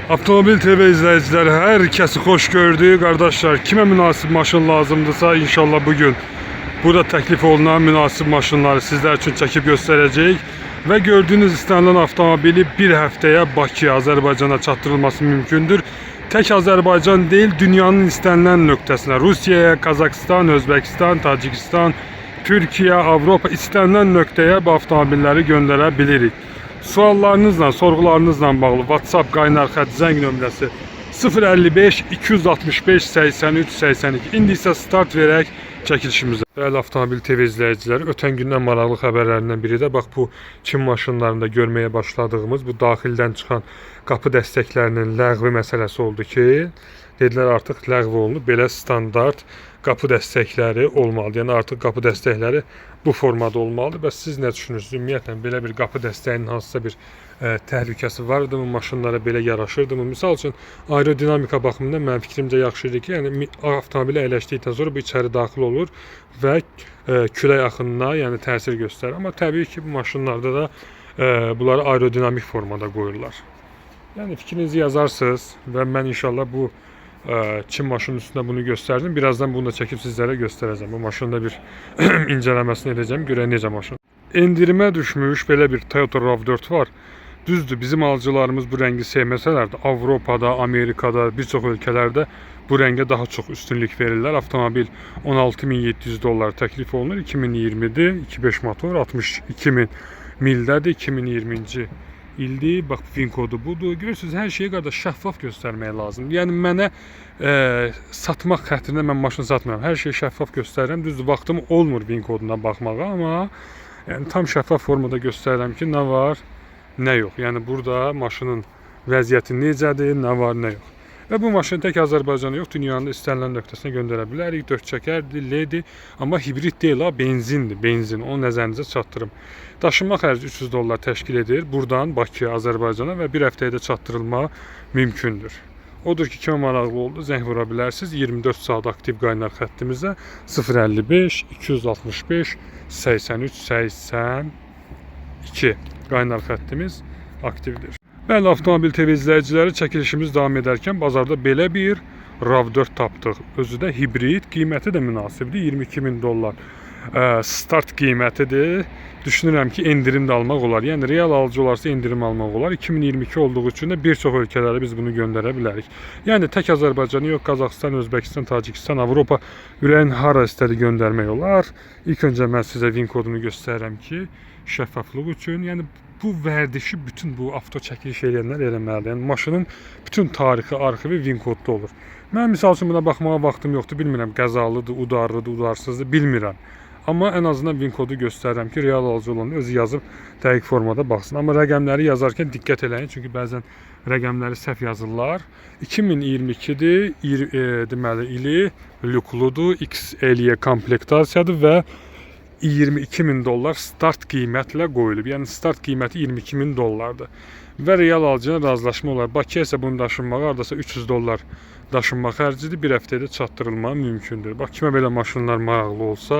Avtomobil TV izləyiciləri, hər kəsi xoş gördük. Qardaşlar, kimə münasib maşın lazımdırsa inşallah bugün burada təklif olunan münasib maşınları sizlər üçün çəkib göstərəcəyik. Və gördüyünüz istənilən avtomobili bir həftəyə Bakıya, Azərbaycana çatdırılması mümkündür. Tək Azərbaycan deyil, dünyanın istənilən nöqtəsinə, Rusiyaya, Kazakistan, Özbəkistan, Tacikistan, Türkiyə, Avropa istənilən nöqtəyə bu avtomobilləri göndərə bilirik. Suallarınızla, sorğularınızla bağlı WhatsApp qaynar xətt zəng nömrəsi 055 265 83 82. İndi isə start verək çəkilişimizə. Değerli Avtomobil TV izləyiciləri, ötən gündən maraqlı xəbərlərindən biri də bax bu Çin maşınlarında görməyə başladığımız bu daxildən çıxan qapı dəstəklərinin ləğvi məsələsi oldu ki, dedilər artıq ləğv olunub, belə standart qapı dəstəkləri olmalıdır. Yəni artıq qapı dəstəkləri bu formada olmalıdır. Bəs siz nə düşünürsünüz? Ümumiyyətlə belə bir qapı dəstəyinin hansısa bir təhlükəsi vardımı? Maşınlara belə yaraşırdımı? Misal üçün aerodinamika baxımından mənim fikrimcə yaxşı idi ki, yəni avtomobili əyləşdikdən sonra bu içəri daxil olur və külək axınına, yəni təsir göstərir. Amma təbii ki, bu maşınlarda da bunları aerodinamik formada qoyurlar. Yəni fikrinizi yazarsınız və mən inşallah bu Çin maşının üstündə bunu göstərdim. Birazdan bunu da çəkib sizlərə göstərəcəm. Bu maşında bir incələməsini edəcəm. Görək necə maşın. Endirimə düşmüş belə bir Toyota RAV4 var. Düzdür, bizim alıcılarımız bu rəngi sevməsələr də Avropada, Amerikada, bir çox ölkələrdə bu rəngə daha çox üstünlük verirlər. Avtomobil 16.700 dollar təklif olunur. 2020'dir, 2.5 motor, 62.000 mildədir, 2020-ci ildir. Bax, VIN kodu budur. Görürsünüz, hər şeyi qardaş şəffaf göstərmək lazım. Yəni mənə satmaq xətrinə mən maşın satmıram. Hər şeyi şəffaf göstərirəm. Düzdür, vaxtım olmur VIN koduna baxmağa, amma yəni tam şəffaf formada göstərirəm ki, nə var, nə yox. Yəni burada maşının vəziyyəti necədir, nə var, nə yox. Və bu maşını tək Azərbaycana yox, dünyanın istənilən nöqtəsinə göndərə bilərik. 4 çəkərdir, L-dir, amma hibrid deyil, benzindir, benzin. Onu nəzərinizə çatdırım. Daşınma xərci 300 dollar təşkil edir. Buradan Bakıya, Azərbaycana və bir həftəyə də çatdırılma mümkündür. Odur ki, kimə maraqlı oldu, zəng vura bilərsiniz. 24 saat aktiv qaynar xəttimizdə 055 265 83 82 qaynar xəttimiz aktivdir. Bəli, Avtomobil TV izləyiciləri, çəkilişimiz davam edərkən bazarda belə bir RAV4 tapdıq. Özü də hibrid, qiyməti də münasibdir, 22.000 dollar start qiymətidir. Düşünürəm ki, endirim də almaq olar. Yəni real alıcı olarsa endirim almaq olar. 2022 olduğu üçün də bir çox ölkələrə biz bunu göndərə bilərik. Yəni tək Azərbaycanı yox, Kazakistan, Özbəkistan, Tacikistan, Avropa ürəyin hara istədi göndərmək olar. İlk öncə mən sizə VIN kodunu göstərirəm ki, şəffaflıq üçün, yəni bu vərdişi bütün bu avto çəkiliş edənlər eləməlidir. Yəni maşının bütün tarixi, arxivi VIN kodda olur. Mən misal üçün buna baxmağa vaxtım yoxdur, bilmirəm qəzalıdır, udarlıdır, udarsızdır, bilmirəm. Amma ən azından VIN kodu göstərirəm ki, real alıcı olan özü yazıb dəqiq formada baxsın. Amma rəqəmləri yazarkən diqqət eləyin, çünki bəzən rəqəmləri səhv yazırlar. 2022'dir, deməli ili lükludur, XLY komplektasiyadır və 22.000 dollar start qiymətlə qoyulub. Yəni start qiyməti 22.000 dollardır. Və real alıcının razılaşma olar. Bakıya isə bunu daşınmağa hardasa 300 dollar daşınma xərcidir. Bir həftədə çatdırılma mümkündür. Bax, kimə belə maşınlar maraqlı olsa,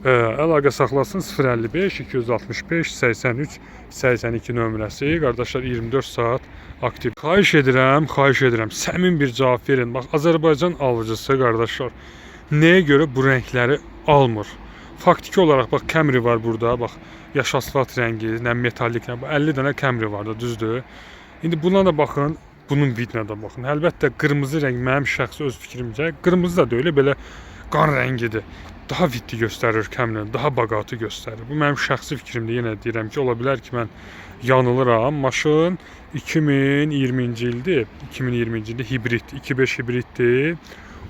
əlaqə saxlasın 055 265 83 82 nömrəsi. Qardaşlar, 24 saat aktiv. Xahiş edirəm, səmin bir cavab verin. Bax, Azərbaycan alıcısı qardaşlar, nəyə görə bu rəngləri almır? Faktiki olarak bax, Camry var burada, bax, yaş asfalt rəngi, nə metallik, nə 50 dənə Camry var da, düzdür. İndi buna da baxın, bunun vidinə də baxın. Əlbəttə qırmızı rəng mənim şəxsi öz fikrimcə, qırmızı da deyil, belə qan rəngidir. Daha viddi göstərir Camry, daha baqatı göstərir. Bu mənim şəxsi fikrimdir. Yenə deyirəm ki, ola bilər ki, mən yanılıram. Maşın 2020-ci ildir. 2020-ci ildə hibrid, 2.5 hibriddir.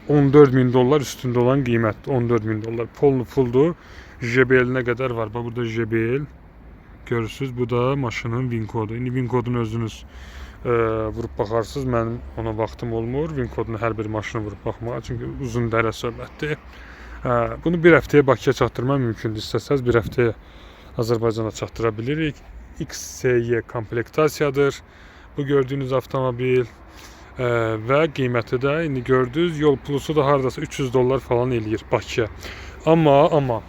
14.000 dollar üstündə olan qiymət, 14.000 dollar. Polnu puldur. JBL-nə qədər var. Bax, burada JBL. Görürsünüz, bu da maşının VIN kodu. İndi VIN kodunu özünüz vurub baxarsınız. Mənim ona vaxtım olmur. VIN kodunu hər bir maşını vurub baxmağa. Çünki uzun dərə söhbətdir. Bunu bir həftəyə Bakıya çatdırmaq mümkündür. İstəsəz bir həftəyə Azərbaycana çatdıra bilirik. XLY komplektasiyadır. Bu gördüyünüz avtomobil. Və qiyməti də indi gördünüz, yol pulusu da hardasa 300 dollar falan eləyir Bakıya. Amma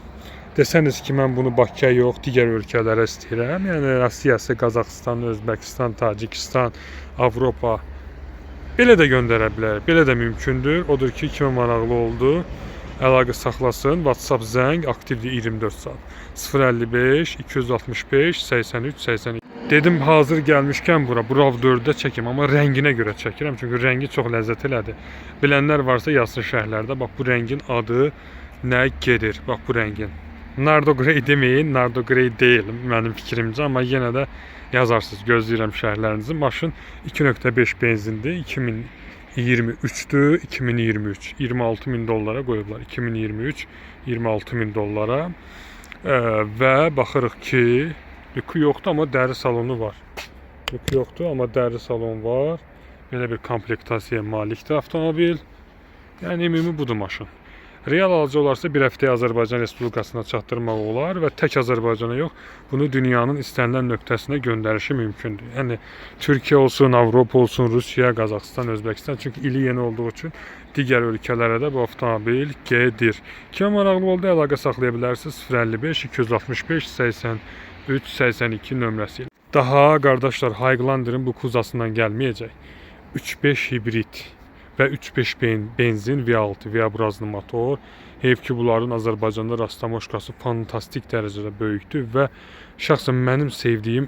desəniz ki, mən bunu Bakıya yox, digər ölkələrə istəyirəm. Yəni Rusiya, Kazakistan, Özbəkistan, Tacikistan, Avropa Belə də göndərə bilər. Belə də mümkündür. Odur ki, kimə maraqlı oldu, əlaqə saxlasın. WhatsApp zəng aktivdir 24 saat. 055 265 83 82. Dedim hazır gəlmişkən bura, bu RAV4-də çəkim, amma rənginə görə çəkirəm. Çünki rəngi çox ləzzət elədi. Bilənlər varsa yazsın şərhlərdə. Bax bu rəngin adı nə gedir? Bax bu rəngin. Nardo Grey deməyin, Nardo Grey deyil mənim fikrimcə, amma yenə də yazarsınız. Gözləyirəm şərhlərinizi. Maşın 2.5 benzindir. 2023'dür. 2023. 26 min dollara qoyublar. 2023 26 min dollara. Və baxırıq ki, lükü yoxdur, amma dəri salonu var. Lükü yoxdur, amma dəri salon var. Belə bir komplektasiyaya malikdir avtomobil. Yəni ümumi budur maşın. Real alıcı olarsa bir həftəyə Azərbaycan Respublikasına çatdırmaq olar və tək Azərbaycana yox, bunu dünyanın istənilən nöqtəsinə göndərişi mümkündür. Yəni Türkiyə olsun, Avropa olsun, Rusiya, Qazaxıstan, Özbəkistan, çünki ili yeni olduğu üçün digər ölkələrə də bu avtomobil gedir. Kimə maraqlı oldu, əlaqə saxlaya bilərsiniz 055 265 83 82 nömrəsi ilə. Daha qardaşlar, Highlander'ın bu kuzasından gəlməyəcək. 3.5 hibrid və 3.5 benzin V6 V-brazlı motor. Heyf ki, bunların Azərbaycanda rastlamoşkası fantastik dərəcədə böyükdür və şəxsən mənim sevdiyim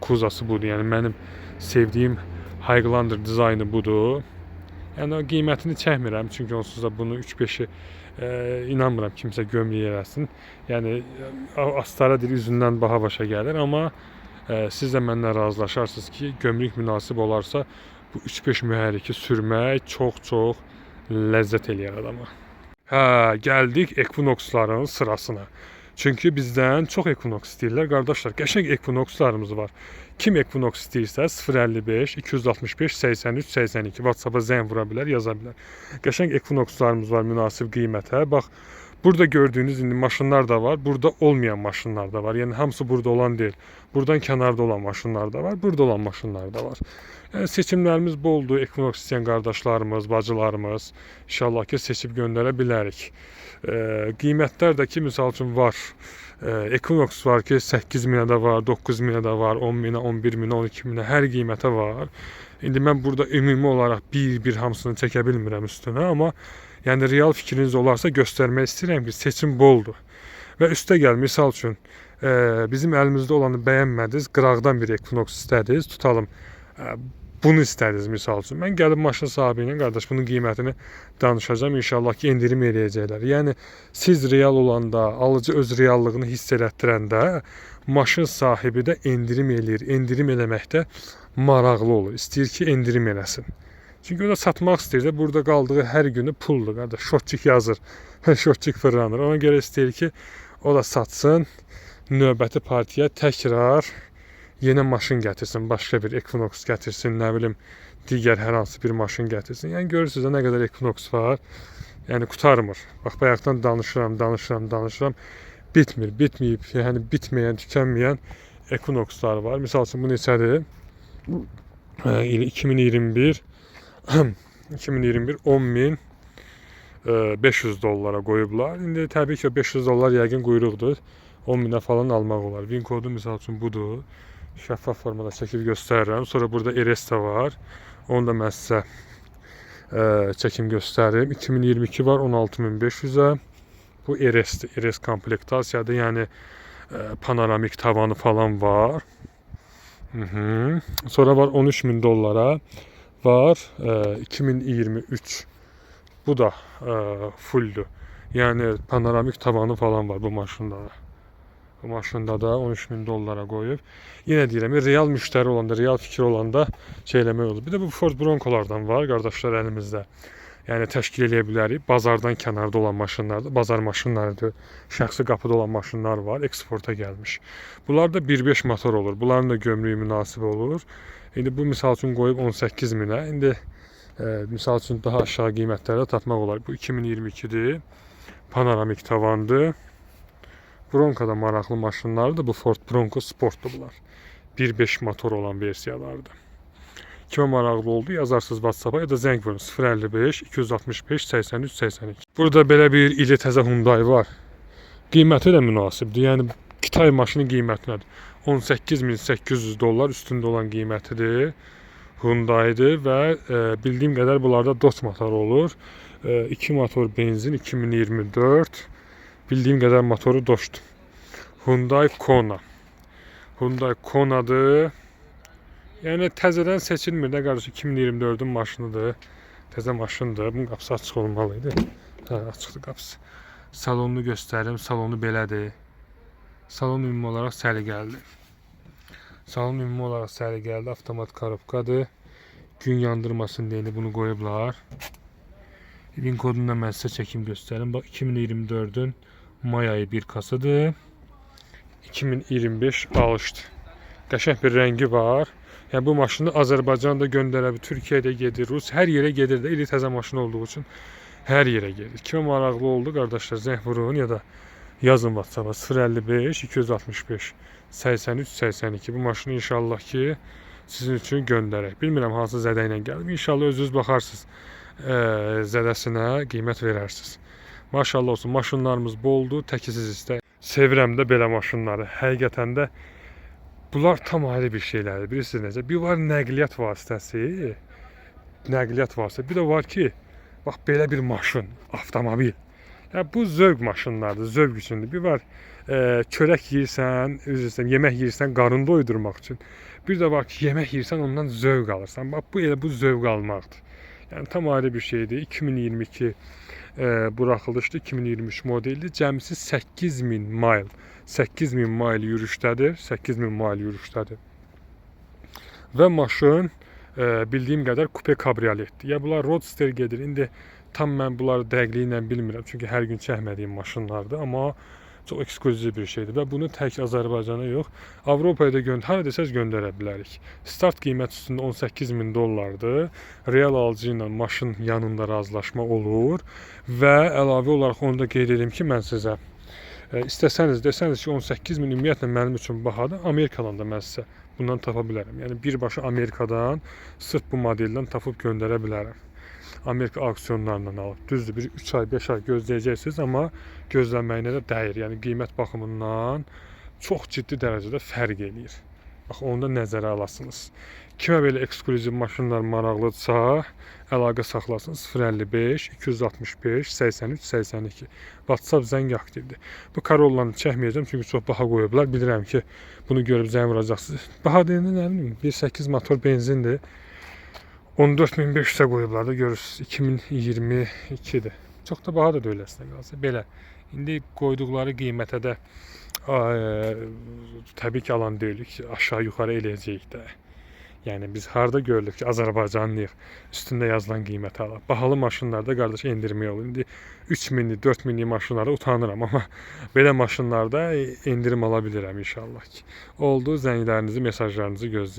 kuzası budur. Yəni mənim sevdiyim Highlander dizaynı budur. Yəni o qiymətini çəkmirəm, çünki onsuz da bunu 3.5-i inanmıram kimsə gömrük eləsin. Yəni Astara dil üzündən baha başa gəlir, amma siz də məndən razılaşarsınız ki, gömrük münasib olarsa bu 3.5 mühərriki sürmək çox ləzzət eləyər adama. Hə, gəldik Equinox'ların sırasına. Çünki bizdən çox Equinox istəyirlər qardaşlar. Qəşəng Equinox'larımız var. Kim Equinox istəyirsə 055 265 83 82 WhatsApp-a zəng vura bilər, yaza bilər. Qəşəng Equinox'larımız var münasib qiymətə. Bax, burada gördüyünüz indi maşınlar da var, burada olmayan maşınlar da var. Yəni hamısı burada olan deyil. Buradan kənarda olan maşınlar da var, burada olan maşınlar da var. Yəni seçimlərimiz boldur. Equinox istəyən qardaşlarımız, bacılarımız inşallah ki seçib göndərə bilərik. Qiymətlər də ki misal üçün var. Equinox var ki 8 minə də var, 9 minə də var, 10 minə, 11 minə, 12 minə hər qiymətə var. İndi mən burada ümumi olaraq bir hamısını çəkə bilmirəm üstünə, amma yəni real fikriniz olarsa göstərmək istəyirəm ki seçim boldur. Və üstə gəl misal üçün bizim əlimizdə olanı bəyənmədiniz, qıraqdan bir Equinox istədiniz, tutalım. Bunu istədiniz misal üçün. Mən gəlib maşın sahibi ilə qardaş bunun qiymətini danışacağam. İnşallah ki endirim eləyəcəklər. Yəni siz real olanda, alıcı öz reallığını hiss elətdirəndə maşın sahibi də endirim eləyir. Endirim eləməkdə maraqlı olur. İstəyir ki endirim eləsin. Çünki o da satmaq istəyir də burada qaldığı hər günü puldur qardaş. Şotçik yazır. Şotçik fırlanır. Ona görə istəyir ki o da satsın. Növbəti partiya təkrar yeni maşın gətirsin, başqa bir Equinox gətirsin, nə bilim, digər hər hansı bir maşın gətirsin. Yəni görürsünüz nə qədər Equinox var. Yəni qutarmır. Bax bayaqdan danışıram. Bitməyib, yəni bitməyən, tükənməyən Equinoxlar var. Misal üçün bu neçədir? 2021 10.500 dollara qoyublar. İndi təbii ki 500 dollar yəqin quyruqdur. 10 minə falan almaq olar. Vin kodu misal üçün budur. Şəffaf formada çəkib göstərirəm. Sonra burada RS də var. Onu da mən sizə çəkim göstərim. 2022 var 16.500-ə. Bu RS-dir. RS komplektasiyadır. Yəni panoramik tavanı falan var. Sonra var 13.000 dollara. Var 2023. Bu da fulldur. Yəni panoramik tavanı falan var bu maşında da. Bu maşında da 13.000 dollara qoyub. Yenə deyirəm, real müştəri olanda, real fikir olanda şey eləmək olur. Bir də bu Ford Broncolardan var qardaşlar əlimizdə. Yəni təşkil eləyə bilərik. Bazardan kənarda olan maşınlardır. Bazar maşınlarıdır. Şəxsi qapıda olan maşınlar var. Eksporta gəlmiş. Bunlar da 1.5 motor olur. Bunların da gömrüyü münasib olur. İndi bu misal üçün qoyub 18 minə. İndi misal üçün daha aşağı qiymətlərdə tapmaq olar. Bu 2022-dir. Panoramik tavandır. Bronco'da maraqlı maşınlardır. Bu Ford Bronco Sport'dur bunlar. 1.5 motor olan versiyalardır. Kimə maraqlı oldu yazarsınız WhatsApp-a ya da zəng vurun 055 265 83 82. Burada belə bir ili təzə Hyundai var. Qiyməti də münasibdir. Yəni Kitay maşının qiyməti nədir? 18.800 dollar üstündə olan qiymətidir. Hyundai'dir və bildiyim qədər bunlarda DOT motoru olur. 2 motor benzin 2024. Bildiyim qədər motoru DOT. Hyundai Kona. Hyundai Kona'dır. Yəni təzədən seçilmir də qardaş, 2024-ün maşınıdır. Təzə maşındır. Bunun qapısı açıq olmalıydı. Hə, açıqdır qapısı. Salonunu göstərim. Salonu belədir. Salon ümumi olaraq səliqəlidir. Salon ümumi olaraq səliqəlidir. Avtomat korobkadır. Gün yandırmasın deyə bunu qoyublar. İlin kodunu da mən sizə çəkim göstərim. Bax 2024-ün may ayı bir kasıdır. 2025 alışdı. Qəşəng bir rəngi var. Yəni bu maşını Azərbaycanda göndərə bilər, Türkiyədə gedir, Rus hər yerə gedir də. İli təzə maşın olduğu üçün hər yerə gedir. Kimə maraqlı oldu qardaşlar, zəng vurun ya da yazın WhatsApp-a 055 265 83 82. Bu maşını inşallah ki sizin üçün göndərək. Bilmirəm hansı zədə ilə gəlib. İnşallah özünüz baxarsınız, zədəsinə qiymət verərsiniz. Maşallah olsun, maşınlarımız boldur, təkisiz istəyir. Sevirəm də belə maşınları. Həqiqətən də bunlar tam ayrı bir şeylərdir. Bilirsiniz necə? Bir var nəqliyyat vasitəsi. Nəqliyyat vasitəsi. Bir də var ki, bax belə bir maşın, avtomobil. Yəni bu zövq maşınlardır, zövq üçündür. Bir var çörək yeyirsən, yemək yeyirsən qarın doydurmaq üçün. Bir də var ki, yemək yeyirsən ondan zövq alırsan. Bax bu elə bu zövq almaqdır. Yəni tam ayrı bir şeydir. 2022 buraxılışdı, 2023 modeldir. Cəmisi 8000 mil. 8000 mil yürüşdədir. 8000 mil yürüşdədir. Və maşın bildiyim qədər kupe kabrioletdir. Ya bunlar roadster gedir. İndi tam mən bunları dəqiqliyi ilə bilmirəm. Çünki hər gün çəkmədiyim maşınlardır. Amma çox ekskluziv bir şeydir. Və bunu tək Azərbaycana yox, Avropaya da hara desəz göndərə bilərik. Start qiymət üstündə 18.000 dollardır. Real alıcı ilə maşın yanında razılaşma olur. Və əlavə olaraq onu da qeyd edim ki, mən sizə istəsəniz desəniz ki 18.000 ümumiyyətlə mənim üçün bahadır. Amerikadan da mən sizə bundan tapa bilərəm. Yəni birbaşa Amerikadan sırf bu modeldən tapıb göndərə bilərəm. Amerika auksionlarından alıb. Düzdür, bir 3 ay, 5 ay gözləyəcəksiniz, amma gözləməyinə də dəyir. Yəni qiymət baxımından çox ciddi dərəcədə fərq eləyir. Bax, onu da nəzərə alasınız. Kimə belə ekskluziv maşınlar maraqlıdırsa, əlaqə saxlasın 055 265 83 82. WhatsApp zəng aktivdir. Bu Corollanı çəkməyəcəm çünki çox baha qoyublar. Bilirəm ki, bunu görüb zəng vuracaqsınız. Baha deyəndə nə bilim, 1.8 motor benzindir. 14.500-ə qoyublar da görürsünüz. 2022-dir. Çox da baha da deyiləsində qalsa. Belə. İndi qoyduqları qiymətə də təbii ki, alan deyilik. Aşağı yuxarı eləyəcəyik də. Yəni biz harda görürük ki, Azərbaycanlıyıq. Üstündə yazılan qiymətə alaq. Bahalı maşınlarda qardaş endirmək olur. İndi 3000-li, 4000-li maşınlara utanıram, amma belə maşınlarda endirim ala bilirəm inşallah ki. Oldu, zənglərinizi, mesajlarınızı gözləyirəm.